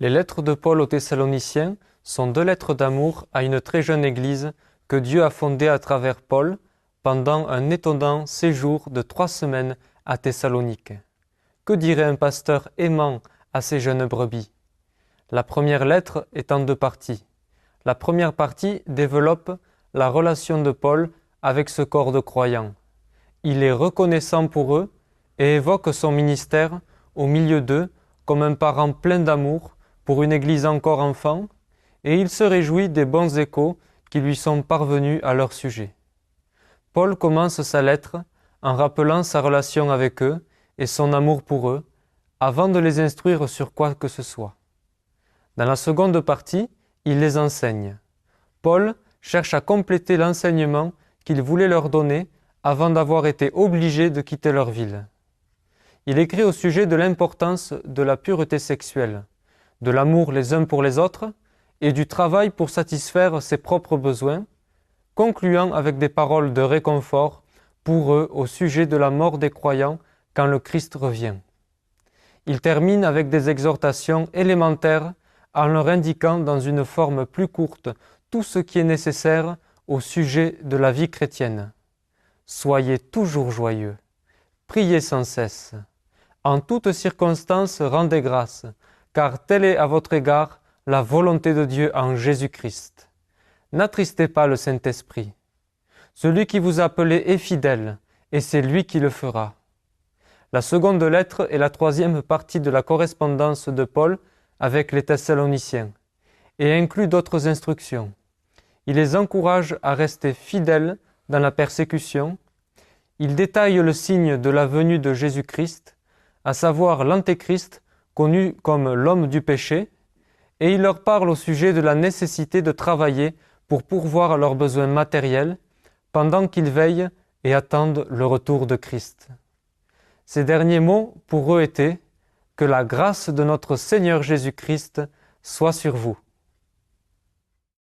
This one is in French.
Les lettres de Paul aux Thessaloniciens sont deux lettres d'amour à une très jeune église que Dieu a fondée à travers Paul pendant un étonnant séjour de 3 semaines à Thessalonique. Que dirait un pasteur aimant à ses jeunes brebis? La première lettre est en 2 parties. La première partie développe la relation de Paul avec ce corps de croyants. Il est reconnaissant pour eux et évoque son ministère au milieu d'eux comme un parent plein d'amour pour une église encore enfant, et il se réjouit des bons échos qui lui sont parvenus à leur sujet. Paul commence sa lettre en rappelant sa relation avec eux et son amour pour eux, avant de les instruire sur quoi que ce soit. Dans la seconde partie, il les enseigne. Paul cherche à compléter l'enseignement qu'il voulait leur donner avant d'avoir été obligé de quitter leur ville. Il écrit au sujet de l'importance de la pureté sexuelle, de l'amour les uns pour les autres et du travail pour satisfaire ses propres besoins, concluant avec des paroles de réconfort pour eux au sujet de la mort des croyants quand le Christ revient. Il termine avec des exhortations élémentaires en leur indiquant dans une forme plus courte tout ce qui est nécessaire au sujet de la vie chrétienne. Soyez toujours joyeux, priez sans cesse. En toutes circonstances, rendez grâce, car telle est à votre égard la volonté de Dieu en Jésus-Christ. N'attristez pas le Saint-Esprit. Celui qui vous a appelé est fidèle, et c'est lui qui le fera. La seconde lettre est la 3e partie de la correspondance de Paul avec les Thessaloniciens, et inclut d'autres instructions. Il les encourage à rester fidèles dans la persécution. Il détaille le signe de la venue de Jésus-Christ, à savoir l'Antéchrist, connu comme l'homme du péché, et il leur parle au sujet de la nécessité de travailler pour pourvoir à leurs besoins matériels, pendant qu'ils veillent et attendent le retour de Christ. Ces derniers mots pour eux étaient « Que la grâce de notre Seigneur Jésus-Christ soit sur vous ».